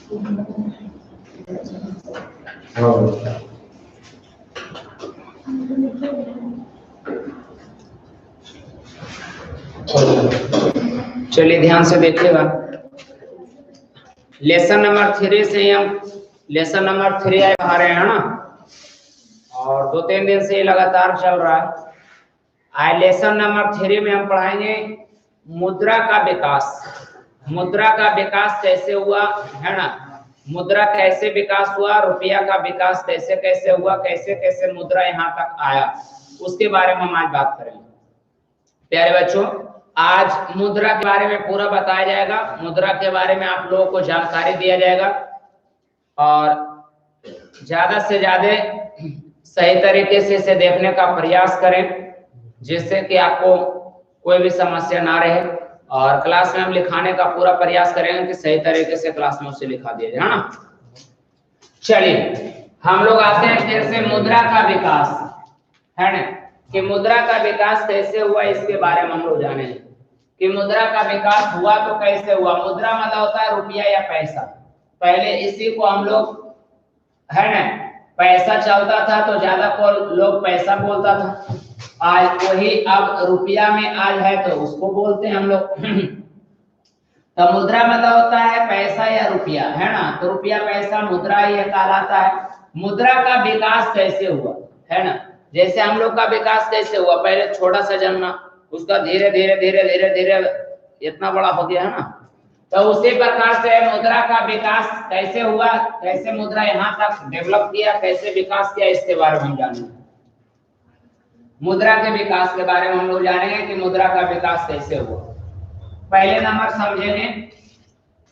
चलिए ध्यान से देखिएगा, लेसन नंबर 3 से हम लेसन नंबर 3 आ रहे हैं ना, और 2-3 दिन से लगातार चल रहा है। आज लेसन नंबर 3 में हम पढ़ाएंगे मुद्रा का विकास। मुद्रा का विकास कैसे हुआ है ना, मुद्रा कैसे विकास हुआ, रुपया का विकास कैसे कैसे हुआ, कैसे कैसे मुद्रा यहाँ तक आया, उसके बारे में हम आज बात करेंगे। प्यारे बच्चों, आज मुद्रा के बारे में पूरा बताया जाएगा, मुद्रा के बारे में आप लोगों को जानकारी दिया जाएगा, और ज्यादा से ज्यादा सही तरीके से इसे देखने का प्रयास करें, जिससे कि आपको कोई भी समस्या ना रहे, और क्लास में हम लिखाने का पूरा प्रयास करेंगे कि सही तरीके से क्लास में उसे लिखा दिया जाए ना। चलिए हम लोग आते हैं फिर से मुद्रा का विकास, है ना, कि मुद्रा का विकास कैसे हुआ, इसके बारे में हम लोग जानेंगे कि मुद्रा का विकास हुआ तो कैसे हुआ। मुद्रा मतलब होता है रुपया या पैसा। पहले इसी को हम लोग, है ना, पैसा चलता था तो ज्यादा को लोग पैसा बोलता था, आज वही अब रुपया में आज है तो उसको बोलते हैं हम लोग। तो मुद्रा मतलब होता है पैसा या रुपया, है ना, तो रुपया पैसा मुद्रा ये कहलाता है। मुद्रा का विकास कैसे हुआ, है ना, जैसे हम लोग का विकास कैसे हुआ, पहले छोटा सा जन्मा, उसका धीरे धीरे धीरे धीरे धीरे इतना बड़ा हो गया है ना, तो उसी प्रकार से मुद्रा का विकास कैसे हुआ, कैसे मुद्रा यहाँ तक डेवलप किया, कैसे विकास किया, इसके बारे में हम जानेंगे। मुद्रा के विकास के बारे में हम लोग जानेंगे कि मुद्रा का विकास कैसे हुआ। पहले नंबर समझेंगे,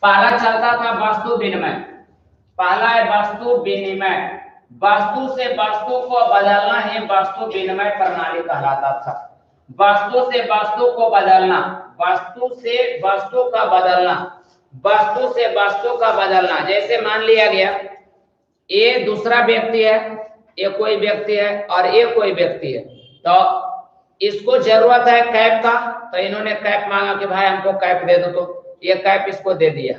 पहला चलता था वस्तु विनिमय। पहला है वस्तु विनिमय, वस्तु से वस्तु को बदलना ही वस्तु विनिमय प्रणाली कहलाता था। वस्तु से वस्तु को बदलना, वस्तु से वस्तु का बदलना, वस्तु से वस्तु का बदलना। जैसे मान लिया गया ये दूसरा व्यक्ति है, ये कोई व्यक्ति है और ये कोई व्यक्ति है, तो इसको जरूरत है कैप का, तो इन्होंने कैप मांगा कि भाई हमको कैप दे दो, तो ये कैप इसको दे दिया,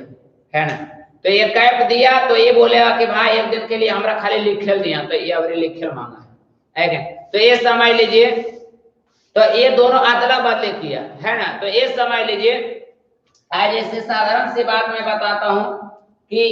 है ना, तो ये कैप दिया, तो ये बोलेगा कि भाई एक दिन के लिए हमरा खाली लिखेल दिया, तो ये अवरी लिखेल मांगा है क्या, तो ये समझ लीजिए, तो ये दोनों अदला बदली किया, है ना। तो ये समझ लीजिए, आज ऐसे साधारण सी बात मैं बताता हूं कि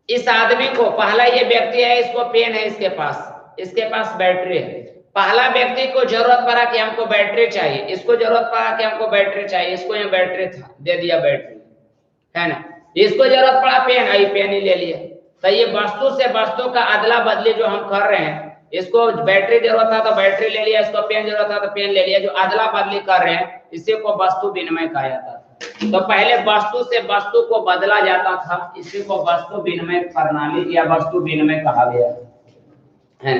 इस आदमी को, पहला ये व्यक्ति है, इसको पेन है इसके पास बैटरी है। पहला व्यक्ति को जरूरत पड़ा कि हमको बैटरी चाहिए, इसको जरूरत पड़ा कि हमको बैटरी चाहिए, इसको ये बैटरी था, दे दिया बैटरी, है ना। इसको जरूरत पड़ा पेन, आई पेन ही ले लिया। तो ये वस्तु से वस्तु का अदला बदली जो हम कर रहे हैं, इसको बैटरी जरूरत था तो बैटरी ले लिया, इसको पेन जरूरत था तो पेन ले लिया, जो अदला बदली कर रहे हैं इसी को वस्तु विनिमय कहा जाता है। तो पहले वस्तु से वस्तु को बदला जाता था, इसी को वस्तु विनिमय प्रणाली या वस्तु विनिमय कहा गया है।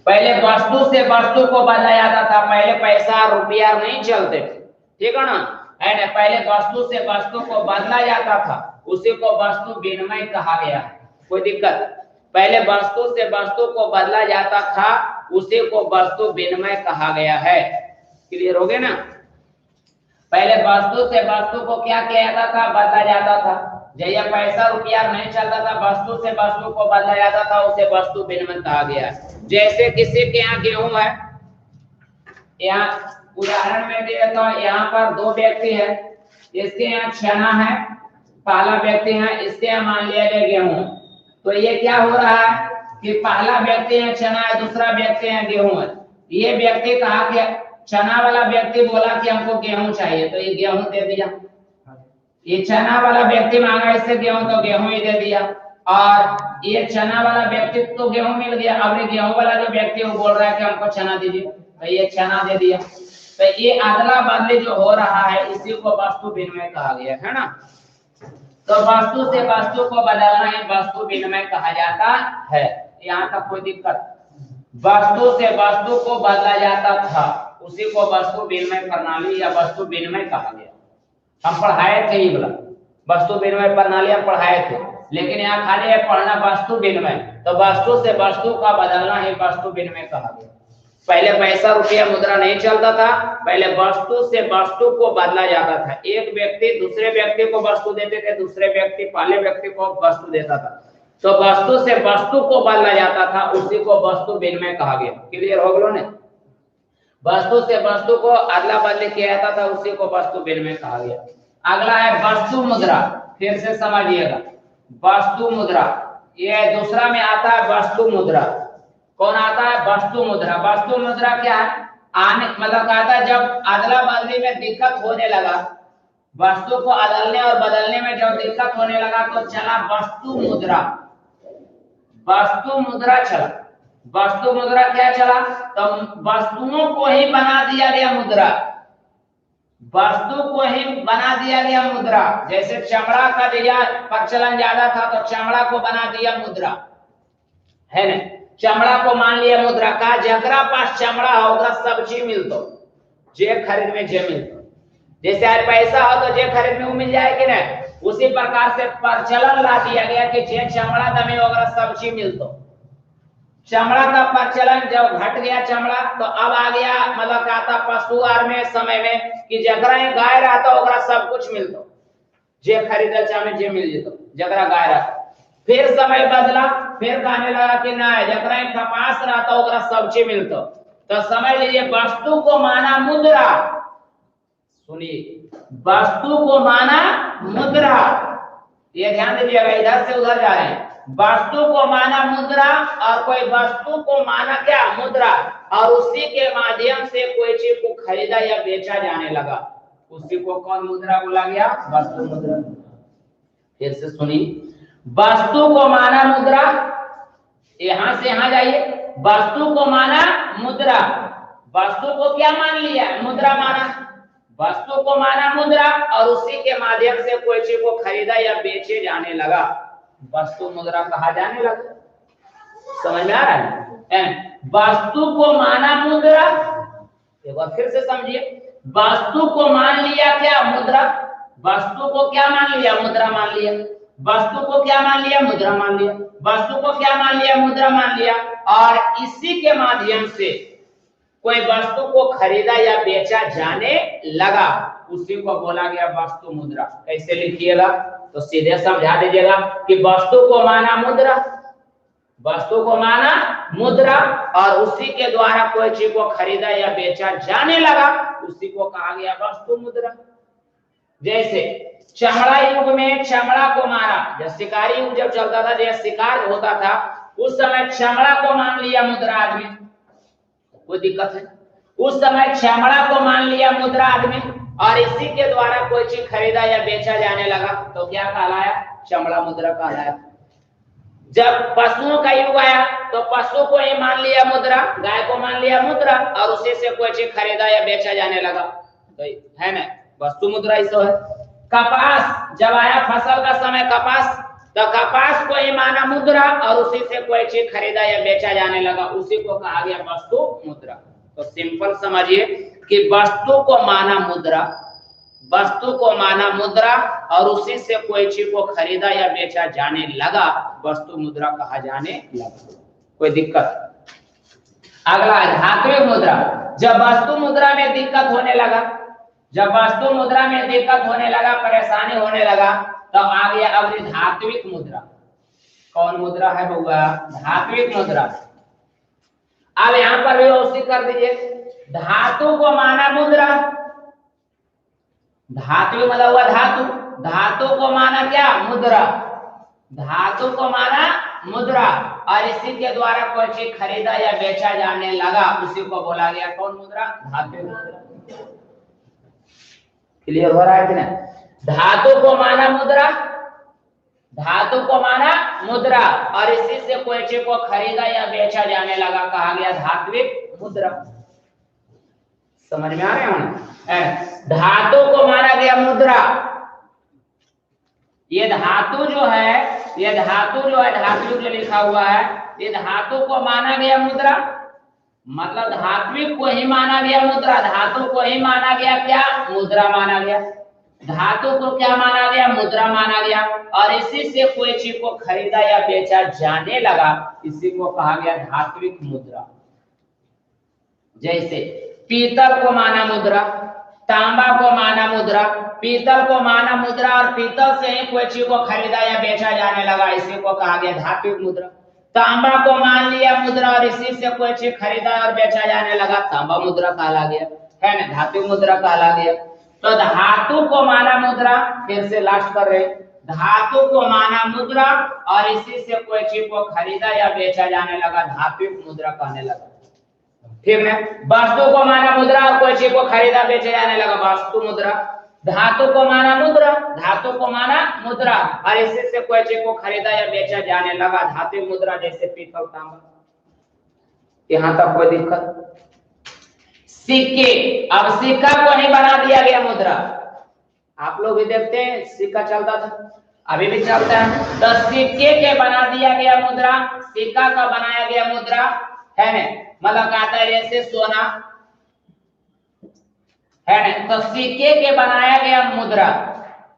पहले वस्तु से वस्तु को बदला जाता था, पहले पैसा रुपया नहीं चलते थे, ठीक है ना, है ना। पहले वस्तु से वस्तु को बदला जाता था, उसी को वस्तु विनिमय कहा गया है। कोई दिक्कत, पहले वस्तु से वस्तु को बदला जाता था, उसी को वस्तु विनिमय कहा गया है। क्लियर हो गया ना। पहले वस्तु से वस्तु को क्या किया जाता था, बदला जाता था। जब पैसा रुपया नहीं चलता था, वस्तु से वस्तु को बदला जाता था, उसे वस्तु विनिमय कहा गया। जैसे किसी के यहाँ गेहूं है, यहाँ उदाहरण में दे देता हूं, यहाँ पर दो व्यक्ति है, इसके यहाँ चना है, पहला व्यक्ति है, इसके यहाँ मान लिया जाए गेहूं। तो ये क्या हो रहा है कि पहला व्यक्ति है चना है, दूसरा व्यक्ति है गेहूं है। ये व्यक्ति कहा कि चना वाला व्यक्ति बोला कि हमको गेहूं चाहिए, तो ये गेहूं दे दिया। ये चना वाला व्यक्ति मांगा इससे गेहूं, तो गेहूं ही दे दिया। और ये चना वाला व्यक्ति तो गेहूं मिल गया, अब ये गेहूं वाला जो व्यक्ति वो बोल रहा है कि हमको चना दीजिए, तो ये चना दे दिया। तो ये अदला बदली जो हो रहा है, इसी को वस्तु विनिमय कहा गया है ना। तो वस्तु से वस्तु को बदलना ही वस्तु विनिमय कहा जाता है। यहाँ तक कोई दिक्कत, वस्तु से वस्तु को बदला जाता था, उसी को वस्तु विनिमय प्रणाली या वस्तु विनिमय कहा गया। हम पढ़ाए थे ये बोला, वस्तु विनिमय प्रणाली हम पढ़ाए थे, लेकिन यहाँ खाली है पढ़ना वस्तु विनिमय। तो वस्तु से वस्तु का बदलना ही वस्तु विनिमय कहा गया। पहले पैसा रुपया मुद्रा नहीं चलता था, पहले वस्तु से वस्तु को बदला जाता था। एक व्यक्ति दूसरे व्यक्ति को वस्तु देते थे, दूसरे व्यक्ति पहले व्यक्ति को वस्तु देता था, तो वस्तु से वस्तु को बदला जाता था, उसी को वस्तु विनिमय कहा गया। क्लियर हो गया ना? वस्तु से वस्तु को अदला बदली किया जाता था, उसी को वस्तु विनिमय कहा गया। अगला है वस्तु मुद्रा, फिर से समझिएगा, वस्तु मुद्रा ये दूसरा में आता है वस्तु मुद्रा। कौन आता है? वस्तु मुद्रा। वस्तु मुद्रा क्या है? आने मतलब कहता है जब अदला बदली में दिक्कत होने लगा, वस्तु को अदलने और बदलने में जब दिक्कत होने लगा तो चला वस्तु मुद्रा। वस्तु मुद्रा चला। वस्तु मुद्रा क्या चला? तो वस्तुओं को ही बना दिया गया मुद्रा, वस्तु को ही बना दिया गया मुद्रा। जैसे चमड़ा का प्रचलन ज्यादा था तो चमड़ा को बना दिया मुद्रा, है ना? चमड़ा को मान लिया मुद्रा का, जकरा पास चमड़ा होगा सब चीज मिलतो, जे खरीद में जे मिलतो। जैसे आज पैसा हो तो जे खरीद में वो मिल जाए कि नहीं, उसी प्रकार से प्रचलन ला दिया गया कि जे चमड़ा दमे होगा सब चीज मिलतो। चमड़ा का प्रचलन जब घट गया चमड़ा, तो अब आ गया मतलब कहता पशु आर में समय में कि जकरा गाय रहता होगा सब कुछ मिलतो, जे खरीदल चाहे जे मिल जेतो, जकरा गाय रहता। फिर समय बदला, फिर कहने लगा कि नहीं जकरा कपास रहता होगा सब चीज मिलतो। तो समझ लीजिए वस्तु को माना मुद्रा, सुनिए वस्तु को माना मुद्रा, ये ध्यान दीजिएगा, इधर से उधर जा रहे हैं। वस्तु को माना मुद्रा और कोई वस्तु को माना क्या? मुद्रा, और उसी के माध्यम से कोई चीज को खरीदा या बेचा जाने लगा, उसी को कौन मुद्रा बोला गया? वस्तु मुद्रा। फिर से सुनिए, वस्तु को माना मुद्रा, यहां से यहां जाइए, वस्तु को माना मुद्रा, वस्तु को क्या मान लिया? मुद्रा माना, वस्तु को माना मुद्रा और उसी के माध्यम से कोई चीज को खरीदा या बेचे जाने लगा, वस्तु मुद्रा कहा जाने लगा। समझ में आ रहा है? वस्तु को माना मुद्रा, एक बार फिर से समझिए, वस्तु को मान लिया क्या? मुद्रा। वस्तु को क्या मान लिया? मुद्रा मान लिया। वस्तु को क्या मान लिया? मुद्रा मान लिया। वस्तु को क्या मान लिया? मुद्रा मान लिया। और इसी के माध्यम से कोई वस्तु को खरीदा या बेचा जाने लगा, उसी को बोला गया वस्तु मुद्रा। कैसे लिखिएगा? तो सीधे समझा दीजिएगा कि वस्तु को माना मुद्रा, वस्तु को माना मुद्रा और उसी के द्वारा कोई चीज को खरीदा या बेचा जाने लगा, उसी को कहा गया वस्तु मुद्रा। जैसे चमड़ा युग में चमड़ा को माना, जब शिकारी युग जब चलता था, जब शिकार होता था, उस समय चमड़ा को मान लिया मुद्रा आदमी, कोई दिक्कत है? उस समय चमड़ा को मान लिया मुद्रा आदमी और इसी के द्वारा कोई चीज खरीदा या बेचा जाने लगा, तो क्या कहलाया? चमड़ा मुद्रा कहलाया। जब पशुओं का युग आया तो पशु को ही मान लिया मुद्रा, गाय को मान लिया मुद्रा और उसी से कोई चीज खरीदा या बेचा जाने लगा, तो है ना वस्तु मुद्रा। इसो है कपास, जब आया फसल का समय कपास, तो कपास को ही माना मुद्रा और उसी से कोई चीज खरीदा या बेचा जाने लगा, उसी को कहा गया वस्तु मुद्रा। तो सिंपल समझिए कि वस्तु को माना मुद्रा, वस्तु को माना मुद्रा और उसी से कोई चीज को खरीदा या बेचा जाने लगा, वस्तु मुद्रा कहा जाने लगा। कोई दिक्कत? अगला धात्विक मुद्रा। जब वस्तु मुद्रा में दिक्कत होने लगा, जब वस्तु मुद्रा में दिक्कत होने लगा, परेशानी होने लगा, तब आ गया अब धात्विक मुद्रा। कौन मुद्रा है बउआ? धात्विक मुद्रा। अब यहां पर भी उसी कर दीजिए, धातु को माना मुद्रा, धातु मतलब हुआ धातु, धातु को माना क्या? मुद्रा, धातु को माना मुद्रा और इसी के द्वारा कोई चीज खरीदा या बेचा जाने लगा, उसी को बोला गया कौन मुद्रा? धात्विक मुद्रा। क्लियर हो रहा है कि नहीं? धातु को माना मुद्रा, धातु को माना मुद्रा और इसी से कोई चीज को खरीदा या बेचा जाने लगा, कहा गया धात्विक मुद्रा। समझ में आ रहे हैं? धातु को माना गया मुद्रा, ये धातु जो है, ये धातु जो है, धातु जो लिखा हुआ है, ये धातु को माना गया मुद्रा, मतलब धात्विक को ही माना गया मुद्रा, धातु को ही माना गया क्या? मुद्रा माना गया। धातु को क्या माना गया? मुद्रा माना गया और इसी से कोई चीज को खरीदा या बेचा जाने लगा, इसी को कहा गया धात्विक मुद्रा। जैसे पीतल को माना मुद्रा, तांबा को माना मुद्रा, पीतल को माना मुद्रा और पीतल से ही कोई चीज को खरीदा या बेचा जाने लगा, इसी को कहा गया धात्विक मुद्रा। तांबा को मान लिया मुद्रा और इसी से कोई चीज खरीदा और बेचा जाने लगा, तांबा मुद्रा कहला गया, है ना, धातु मुद्रा कहला गया। तो धातु को माना मुद्रा, फिर से लास्ट कर रहे, धातु को माना मुद्रा और इसी से कोई चीज को खरीदा या बेचा जाने लगा, धात्विक मुद्रा कहने लगा। ठीक है, वस्तु को माना मुद्रा और कोई चीज को खरीदा बेचा जाने लगा, वस्तु मुद्रा। धातु को माना मुद्रा, धातु को माना मुद्रा और इसी से कोई चीज को खरीदा या बेचा जाने लगा, धातु मुद्रा, जैसे पीतल तांबा। यहां तक कोई दिक्कत? सिक्के, अब सिक्का को ही बना दिया गया मुद्रा। आप लोग भी देखते हैं सिक्का चलता था, अभी भी चलता है। तो सिक्के के बना दिया गया मुद्रा, सिक्का का बनाया गया मुद्रा, है ना, मतलब कहता है जैसे सोना, है ना, तो सिक्के के बनाया गया मुद्रा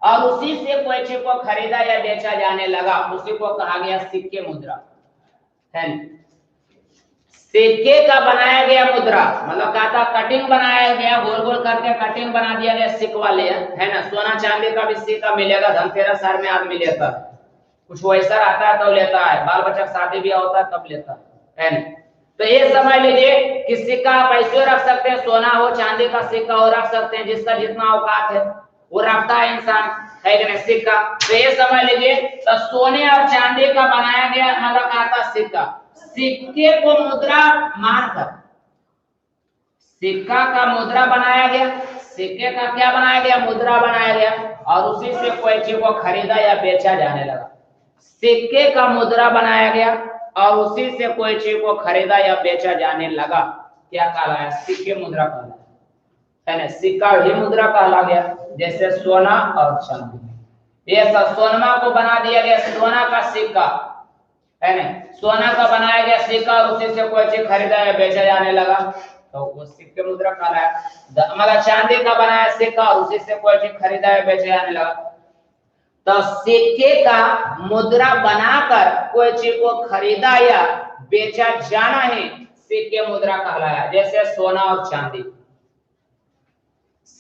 और उसी से कोई चीज को खरीदा या बेचा जाने लगा, उसी को कहा गया सिक्के मुद्रा, है ना। सिक्के का बनाया गया मुद्रा मतलब कहता कटिंग बनाया गया, गोल गोल करके कटिंग बना दिया गया सिक्का ले, है ना। सोना चांदी का भी सिक्का मिलेगा, धनतेरस साल में आदमी लेता है, कुछ वैसा आता है तो लेता है, बाल बच्चा शादी ब्याह होता है तब लेता है ना। तो ये समझ लीजिए कि सिक्का आप ऐसे रख सकते हैं, सोना हो चांदी का सिक्का हो रख सकते हैं, जिसका जितना औकात है वो रखता है इंसान, है कि नहीं, सिक्का। तो ये समझ लीजिए तो सोने और चांदी का बनाया गया मतलब कहता सिक्का, सिक्के को मुद्रा मानकर सिक्का का मुद्रा बनाया गया, सिक्के का क्या बनाया गया, मुद्रा बनाया गया और उसी से कोई चीज को खरीदा या बेचा जाने लगा। सिक्के का मुद्रा बनाया गया और उसी से कोई चीज को खरीदा या बेचा जाने लगा, क्या कहलाया, सिक्के मुद्रा कहलाया, है ना। सिक्का ही मुद्रा कहला गया, जैसे सोना और चांदी। ये सब सोनमा को बना दिया गया, सोना का सिक्का, है ना, सोना का बनाया गया सिक्का और उसी से कोई चीज खरीदा या बेचा जाने लगा, तो वो सिक्के मुद्रा कहलाया। मतलब चांदी का बनाया सिक्का और उसी से कोई चीज खरीदा या बेचा जाने लगा, तो सिक्के का मुद्रा बनाकर कोई चीज को खरीदा या बेचा जाना ही सिक्के मुद्रा कहलाया, जैसे सोना और चांदी।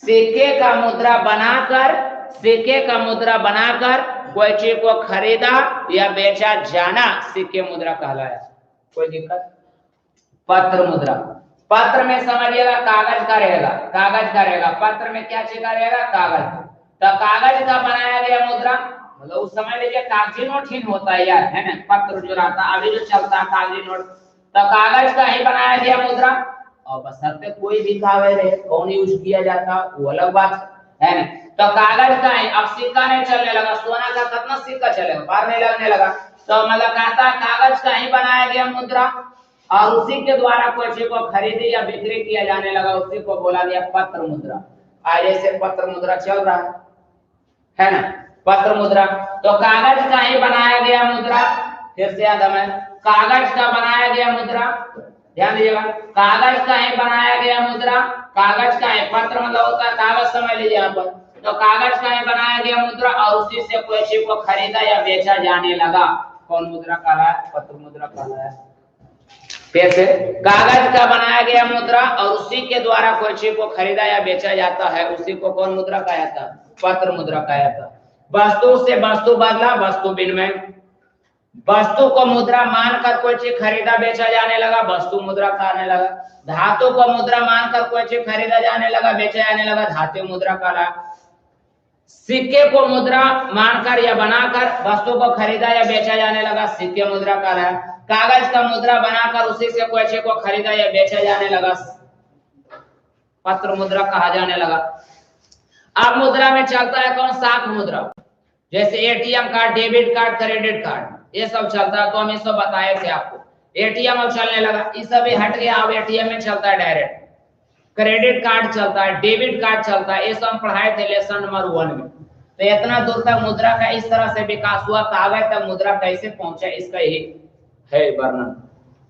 सिक्के का मुद्रा बनाकर, सिक्के का मुद्रा बनाकर कोई चीज को खरीदा या बेचा जाना सिक्के मुद्रा कहलाया। कोई दिक्कत? पत्र मुद्रा, पत्र में समझिएगा कागज का रहेगा, कागज का रहेगा, पत्र में क्या चीज का रहेगा, कागज। तो कागज का बनाया गया मुद्रा मतलब उस समय लीजिए कागजी नोट ही होता है यार, है ना, पत्र जो रहता है अभी जो चलता है कागजी नोट, तो कागज का ही बनाया गया मुद्रा। और बशर्ते कोई भी कागज रहे, कौन यूज किया जाता वो अलग बात है ना। तो कागज का है, अब सिक्का नहीं चलने लगा, सोना का कितना सिक्का चलेगा, बार नहीं लगने लगा, तो मतलब कहता कागज का ही बनाया गया मुद्रा और उसी के द्वारा कोई चीज को खरीदी या बिक्री किया जाने लगा, उसी को बोला गया पत्र मुद्रा। आज ऐसे पत्र मुद्रा चल रहा है ना, पत्र मुद्रा। तो कागज का ही बनाया गया मुद्रा, फिर से याद हमें, कागज का बनाया गया मुद्रा, ध्यान दीजिएगा, कागज का ही बनाया गया मुद्रा, कागज का ही, पत्र मतलब होता है कागज, समझ लीजिए यहाँ पर, तो कागज का ही बनाया गया मुद्रा और उसी से कोई चीज को खरीदा या बेचा जाने लगा, कौन मुद्रा कहलाया, पत्र मुद्रा कहलाया। फिर से कागज का बनाया गया मुद्रा और उसी के द्वारा कोई चीज को खरीदा या बेचा जाता है, उसी को कौन मुद्रा कहा जाता है, पत्र मुद्रा कहा जाता है। वस्तु से वस्तु बदला, वस्तु विनिमय, वस्तु को मुद्रा मानकर कोई चीज खरीदा बेचा जाने लगा, वस्तु मुद्रा कहने लगा। धातु को मुद्रा मानकर कोई चीज खरीदा जाने लगा, बेचा जाने लगा, धातु मुद्रा कहला। सिक्के को मुद्रा मानकर या बनाकर वस्तु को खरीदा या बेचा जाने लगा, सिक्के मुद्रा कहला। कागज का मुद्रा बनाकर उसी से कोई चीज को खरीदा या बेचा जाने लगा, पत्र मुद्रा कहा जाने लगा। अब मुद्रा में चलता है कौन, साख मुद्रा, जैसे ATM card, debit card, credit card, ये सब चलता है, तो हम ये सब बताए थे आपको। एटीएम अब चलने लगा, ये सब भी हट गया, अब एटीएम में चलता है डायरेक्ट, क्रेडिट कार्ड चलता है, डेबिट कार्ड चलता है, ये सब हम पढ़ाए थे लेसन नंबर 1 में। तो इतना दूर तक मुद्रा का इस तरह से विकास हुआ, कागज तक मुद्रा कैसे पहुंचा इसका ही है वर्णन,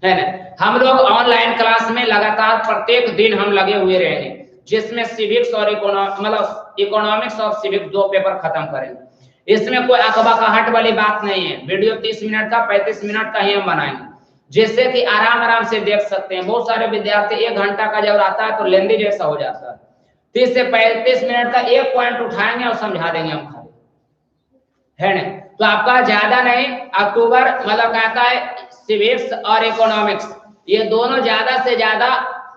है ना। हम लोग ऑनलाइन क्लास में लगातार प्रत्येक दिन हम लगे हुए रहे हैं, जिसमें सिविक्स और इकोनॉमिक्स और सिविक्स 2 पेपर खत्म करेंगे। इसमें कोई अकबकाहट वाली बात नहीं है, वीडियो 30 मिनट का 35 मिनट का ही हम बनाएंगे, जिससे कि आराम आराम से देख सकते हैं। बहुत सारे विद्यार्थी 1 घंटा का जब आता है तो लेंदी जैसा हो जाता है, 30 से 35 मिनट का एक पॉइंट उठाएंगे और समझा देंगे हम खाली, है ना। तो आपका ज्यादा नहीं, अक्टूबर मतलब कहता है सिविक्स और इकोनॉमिक्स, ये दोनों ज्यादा से ज्यादा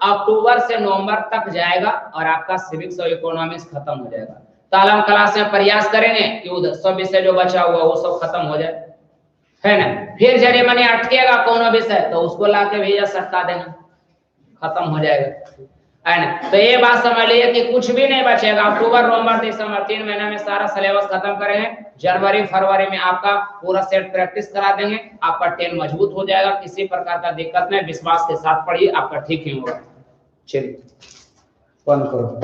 अक्टूबर से नवंबर तक जाएगा और आपका सिविक्स और इकोनॉमिक्स खत्म हो जाएगा। तालम क्लास में प्रयास करेंगे कि उधर सब विषय जो बचा हुआ वो सब खत्म हो जाए, है ना। फिर जरे मने अटकेगा कोनो विषय तो उसको लाके भैया सटका देंगे, खत्म हो जाएगा, है ना। तो ये बात समझ लीजिए कि कुछ भी नहीं बचेगा। अक्टूबर नवंबर दिसंबर 3 महीने में सारा सिलेबस खत्म करेंगे। जनवरी फरवरी में आपका पूरा सेट प्रैक्टिस करा देंगे, आपका 10 मजबूत हो जाएगा। किसी प्रकार का दिक्कत नहीं, विश्वास के साथ पढ़िए, आपका ठीक ही होगा। चलिए बंद करो।